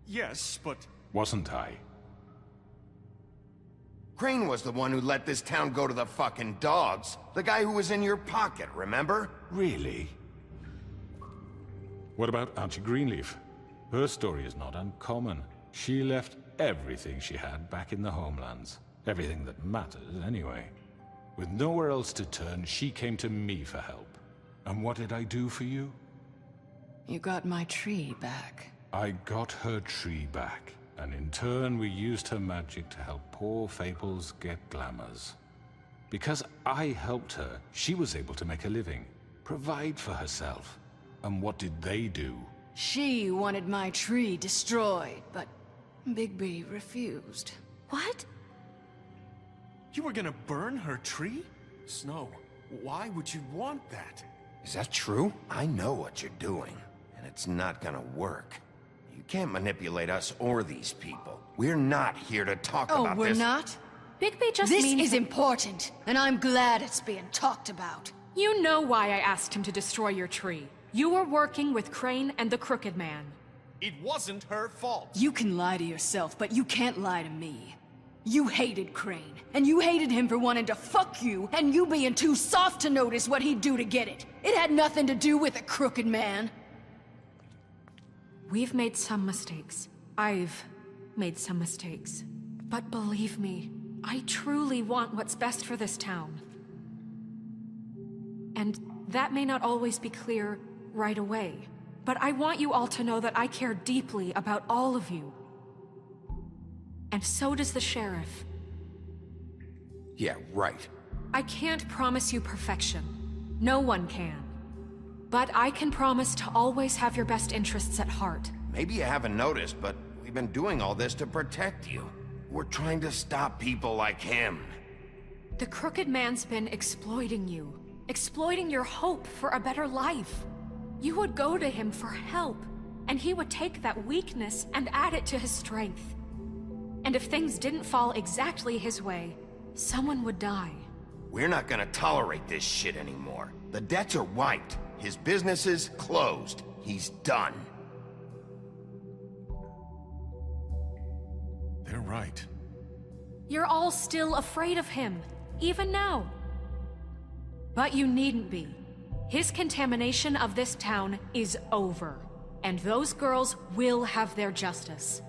Yes, but... Wasn't I? Crane was the one who let this town go to the fucking dogs. The guy who was in your pocket, remember? Really? What about Auntie Greenleaf? Her story is not uncommon. She left everything she had back in the homelands. Everything that mattered, anyway. With nowhere else to turn, she came to me for help. And what did I do for you? You got my tree back. I got her tree back, and in turn we used her magic to help poor Fables get glamours. Because I helped her, she was able to make a living, provide for herself. And what did they do? She wanted my tree destroyed, but Bigby refused. What? You were gonna burn her tree? Snow, why would you want that? Is that true? I know what you're doing, and it's not gonna work. You can't manipulate us or these people. We're not here to talk about this. Oh, we're not? Bigby just This means... is important, and I'm glad it's being talked about. You know why I asked him to destroy your tree. You were working with Crane and the Crooked Man. It wasn't her fault. You can lie to yourself, but you can't lie to me. You hated Crane, and you hated him for wanting to fuck you, and you being too soft to notice what he'd do to get it. It had nothing to do with a Crooked Man. We've made some mistakes. I've made some mistakes. But believe me, I truly want what's best for this town. And that may not always be clear right away. But I want you all to know that I care deeply about all of you. And so does the sheriff. Yeah, right. I can't promise you perfection. No one can. But I can promise to always have your best interests at heart. Maybe you haven't noticed, but we've been doing all this to protect you. We're trying to stop people like him. The Crooked Man's been exploiting you. Exploiting your hope for a better life. You would go to him for help, and he would take that weakness and add it to his strength. And if things didn't fall exactly his way, someone would die. We're not gonna tolerate this shit anymore. The debts are wiped. His business is closed. He's done. They're right. You're all still afraid of him, even now. But you needn't be. His contamination of this town is over, and those girls will have their justice.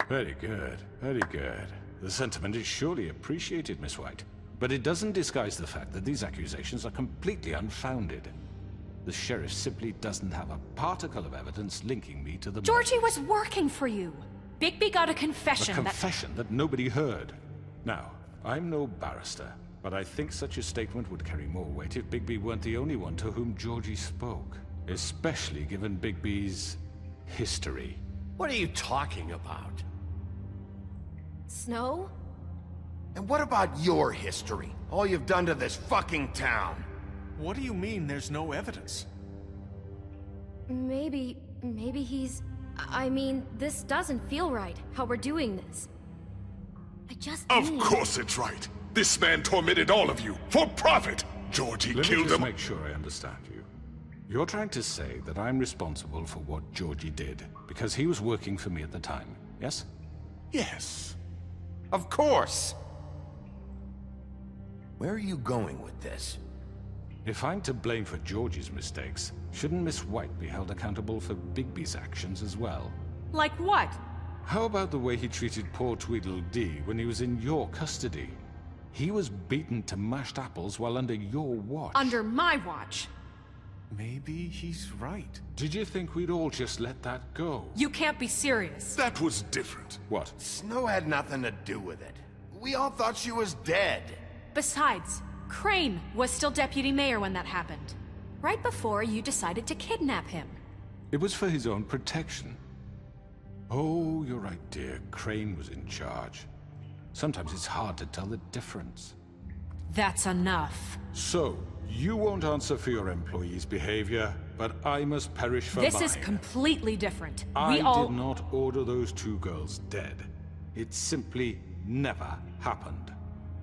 Very good, very good. The sentiment is surely appreciated, Miss White. But it doesn't disguise the fact that these accusations are completely unfounded. The sheriff simply doesn't have a particle of evidence linking me to the Georgie murders. was working for you. Bigby got a confession A confession that nobody heard. Now, I'm no barrister, but I think such a statement would carry more weight if Bigby weren't the only one to whom Georgie spoke. Especially given Bigby's history. What are you talking about? Snow? And what about your history? All you've done to this fucking town? What do you mean there's no evidence? Maybe he's... I mean, this doesn't feel right, how we're doing this. I just Of need... course it's right. This man tormented all of you, for profit. Georgie Let me killed just him. make sure I understand you. You're trying to say that I'm responsible for what Georgie did, because he was working for me at the time, yes? Yes. Of course! Where are you going with this? If I'm to blame for Georgie's mistakes, shouldn't Miss White be held accountable for Bigby's actions as well? Like what? How about the way he treated poor Tweedledee when he was in your custody? He was beaten to mashed apples while under your watch. Under my watch. Maybe he's right. Did you think we'd all just let that go? You can't be serious. That was different. What? Snow had nothing to do with it. We all thought she was dead. Besides, Crane was still deputy mayor when that happened. Right before you decided to kidnap him. It was for his own protection. Oh, you're right, dear. Crane was in charge. Sometimes it's hard to tell the difference. That's enough. So, you won't answer for your employees' behavior, but I must perish for This mine. is completely different. I We all... did not order those two girls dead. It simply never happened.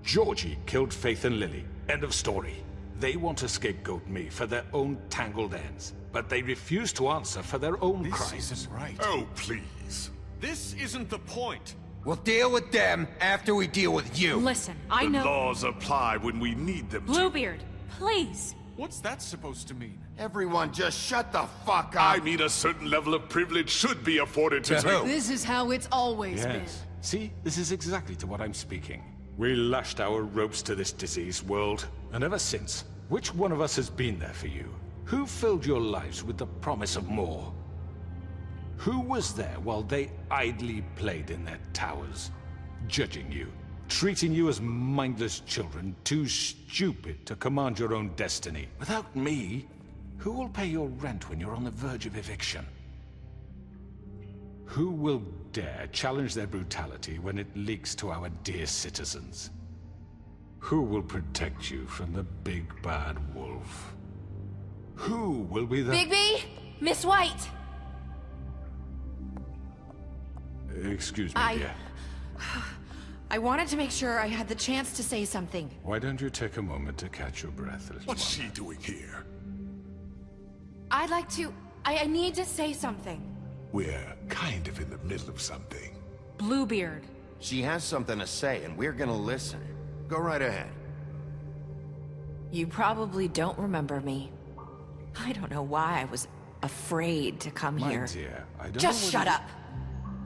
Georgie killed Faith and Lily. End of story. They want to scapegoat me for their own tangled ends, but they refuse to answer for their own crimes. This isn't right. Oh, please. This isn't the point. We'll deal with them after we deal with you. Listen, I The know... laws apply when we need them to. Bluebeard, please. What's that supposed to mean? Everyone just shut the fuck up. I mean, a certain level of privilege should be afforded to To who? This is how it's always been. Yes. See, this is exactly to what I'm speaking. We lashed our ropes to this diseased world, and ever since, which one of us has been there for you? Who filled your lives with the promise of more? Who was there while they idly played in their towers, judging you, treating you as mindless children, too stupid to command your own destiny? Without me, who will pay your rent when you're on the verge of eviction? Who will dare challenge their brutality when it leaks to our dear citizens? Who will protect you from the big bad wolf? Who will be the— Bigby? Miss White! Excuse me, dear. I wanted to make sure I had the chance to say something. Why don't you take a moment to catch your breath, little What's one? she doing here? I'd like to... I need to say something. We're kind of in the middle of something. Bluebeard. She has something to say, and we're gonna listen. Go right ahead. You probably don't remember me. I don't know why I was afraid to come My here. dear, I don't Just know shut what up!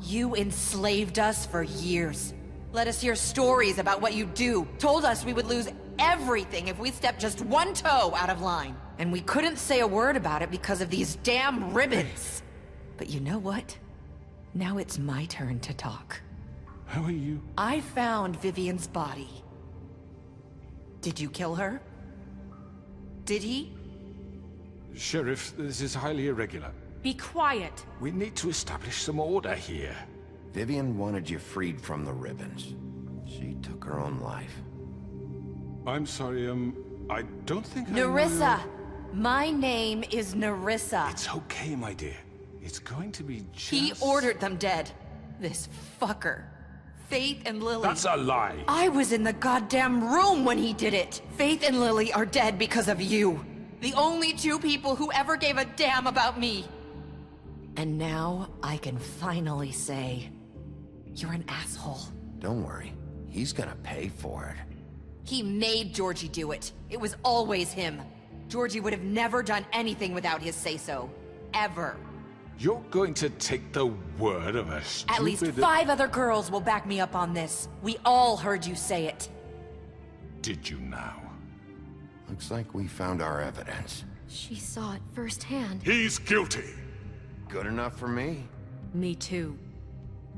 You enslaved us for years. Let us hear stories about what you do. Told us we would lose everything if we stepped just one toe out of line. And we couldn't say a word about it because of these damn ribbons. But you know what? Now it's my turn to talk. How are you? I found Vivian's body. Did you kill her? Did he? Sheriff, this is highly irregular. Be quiet. We need to establish some order here. Vivian wanted you freed from the ribbons. She took her own life. I'm sorry, I don't think I know Nerissa! your- My name is Nerissa. It's okay, my dear. It's going to be just... He ordered them dead. This fucker. Faith and Lily. That's a lie! I was in the goddamn room when he did it. Faith and Lily are dead because of you. The only two people who ever gave a damn about me. And now I can finally say, you're an asshole. Don't worry. He's gonna pay for it. He made Georgie do it. It was always him. Georgie would have never done anything without his say-so. Ever. You're going to take the word of a stupid... At least 5 other girls will back me up on this. We all heard you say it. Did you now? Looks like we found our evidence. She saw it firsthand. He's guilty. Good enough for me. Me too.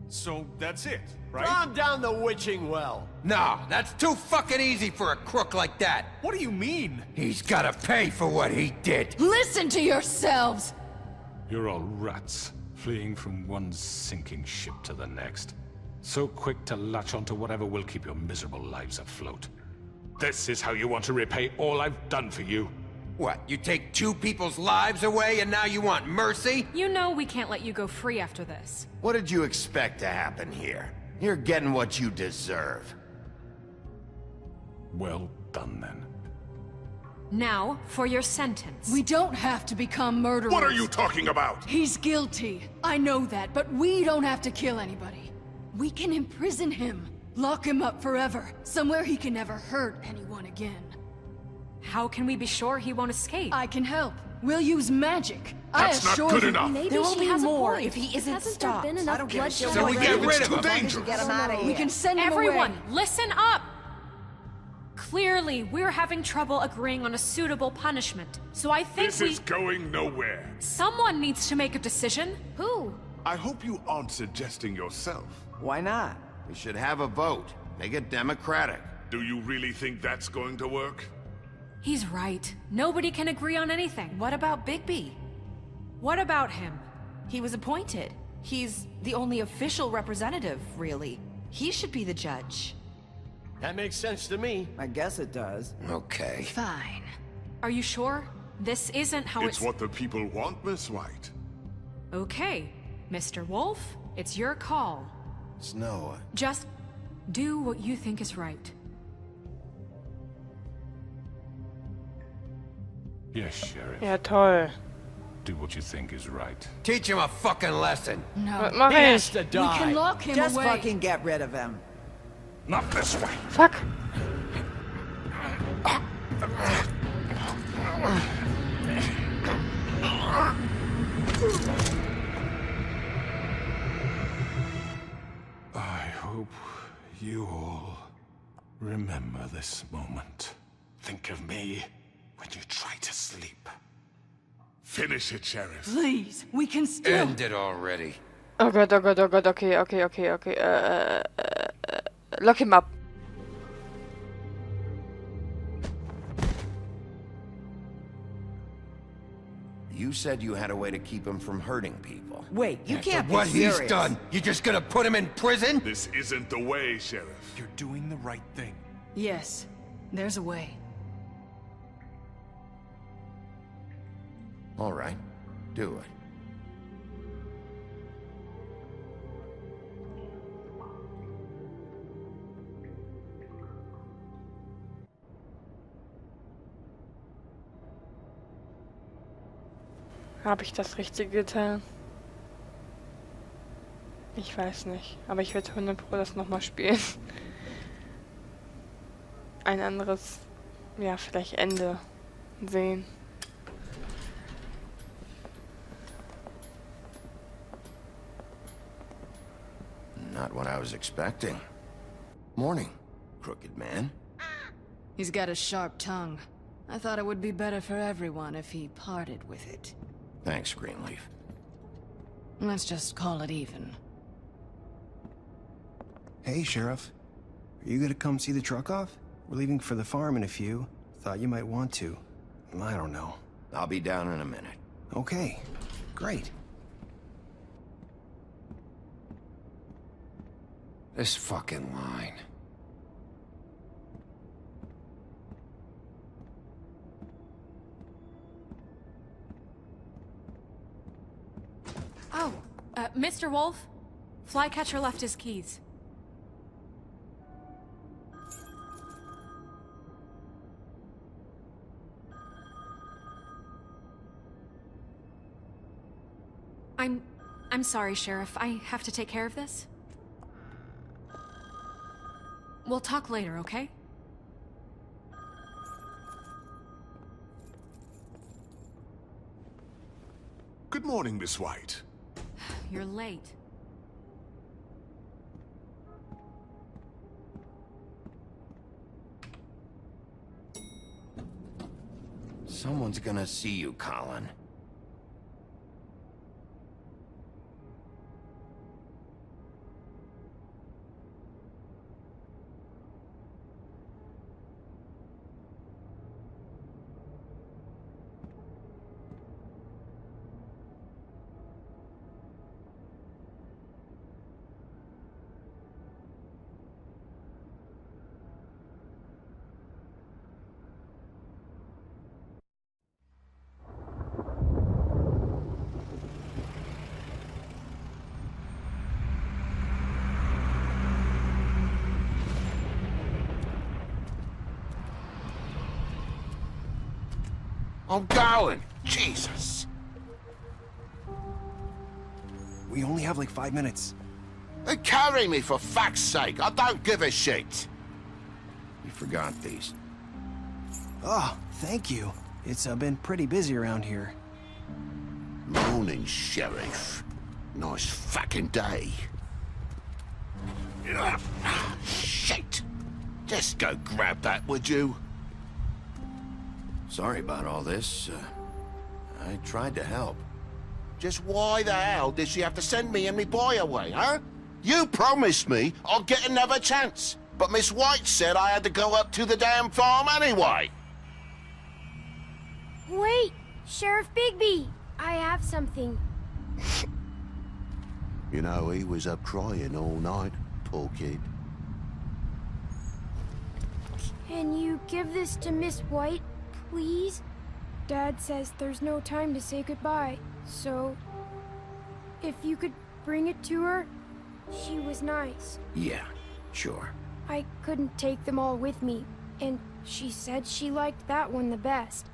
So that's it, right? Calm down the witching well. No, that's too fucking easy for a crook like that. What do you mean? He's gotta pay for what he did. Listen to yourselves! You're all rats, fleeing from one sinking ship to the next. So quick to latch onto whatever will keep your miserable lives afloat. This is how you want to repay all I've done for you? What, you take 2 people's lives away and now you want mercy? You know we can't let you go free after this. What did you expect to happen here? You're getting what you deserve. Well done, then. Now, for your sentence. We don't have to become murderers. What are you talking about? He's guilty. I know that, but we don't have to kill anybody. We can imprison him. Lock him up forever. Somewhere he can never hurt anyone again. How can we be sure he won't escape? I can help. We'll use magic. That's I not assure good you. enough. Maybe There will she be has more a point. if he isn't Hasn't stopped. there been I enough don't give a bloodshed shit. So we already? get rid It's of too him. dangerous. Get him out of here. We can send him Everyone, away. listen up! Clearly, we're having trouble agreeing on a suitable punishment. So I think This is going nowhere. someone needs to make a decision. Who? I hope you aren't suggesting yourself. Why not? We should have a vote. Make it democratic. Do you really think that's going to work? He's right. Nobody can agree on anything. What about Bigby? What about him? He was appointed. He's the only official representative, really. He should be the judge. That makes sense to me. I guess it does. Okay. Fine. Are you sure? This isn't how It's what the people want, Miss White. Okay, Mr. Wolf, it's your call. Snow, Just do what you think is right. Yes, Sheriff. Ja, toll. Do what you think is right. Teach him a fucking lesson. No. Was mach He has ich? to We can die. lock him Just away. fucking get rid of him. Not this way. Fuck. I hope you all remember this moment. Think of me when you try to sleep. Finish it, Sheriff. Please, we can still. End it already. Oh Gott, oh Gott, oh Gott, okay. Lock him up. You said you had a way to keep him from hurting people. Wait, you can't be What serious. he's done, you just gonna put him in prison? This isn't the way, Sheriff. You're doing the right thing. Yes, there's a way. All right, do it. Habe ich das Richtige getan? Ich weiß nicht. Aber ich werde 100% das nochmal spielen. Ein anderes, ja, vielleicht Ende sehen. Not what I was expecting. Morning, crooked man. He's got a sharp tongue. I thought it would be better for everyone if he parted with it. Thanks, Greenleaf. Let's just call it even. Hey, Sheriff. Are you gonna come see the truck off? We're leaving for the farm in a few. Thought you might want to. I don't know. I'll be down in a minute. Okay, great. This fucking line. Oh, Mr. Wolf? Flycatcher left his keys. I'm sorry, Sheriff. I have to take care of this. We'll talk later, okay? Good morning, Miss White. You're late. Someone's gonna see you, Colin. I'm going. Jesus. We only have like 5 minutes. They carry me for fuck's sake. I don't give a shit. You forgot these. Oh, thank you. It's been pretty busy around here. Morning, Sheriff. Nice fucking day. Shit. Just go grab that, would you? Sorry about all this. I tried to help. Just why the hell did she have to send me and me boy away, huh? You promised me I'd get another chance, but Miss White said I had to go up to the damn farm anyway. Wait, Sheriff Bigby, I have something. You know, he was up crying all night, poor kid. Can you give this to Miss White, please? Dad says there's no time to say goodbye, so if you could bring it to her, she was nice. Yeah, sure. I couldn't take them all with me, and she said she liked that one the best.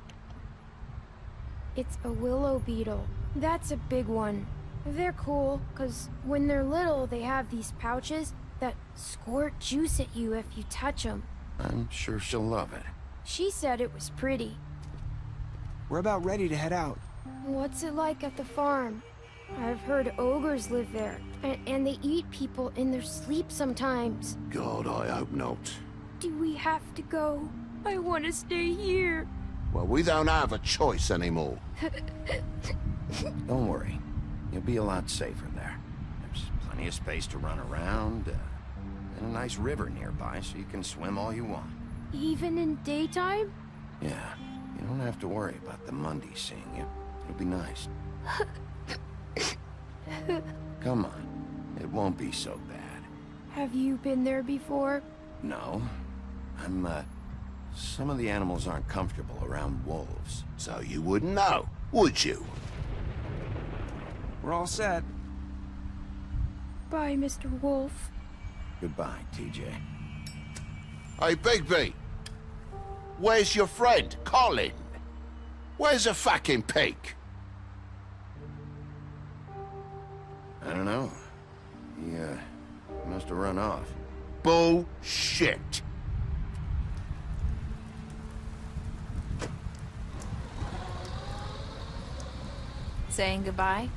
It's a willow beetle. That's a big one. They're cool, 'cause when they're little, they have these pouches that squirt juice at you if you touch them. I'm sure she'll love it. She said it was pretty. We're about ready to head out. What's it like at the farm? I've heard ogres live there, and they eat people in their sleep sometimes. God, I hope not. Do we have to go? I want to stay here. Well, we don't have a choice anymore. Don't worry. You'll be a lot safer there. There's plenty of space to run around, and a nice river nearby so you can swim all you want. Even in daytime? Yeah, you don't have to worry about the Mundy seeing you. It'll be nice. Come on. It won't be so bad. Have you been there before? No. Some of the animals aren't comfortable around wolves. So you wouldn't know, would you? We're all set. Bye, Mr. Wolf. Goodbye, TJ. Hey, Bigby. Where's your friend, Colin? Where's the fucking pig? I don't know. He must have run off. Bullshit. Saying goodbye?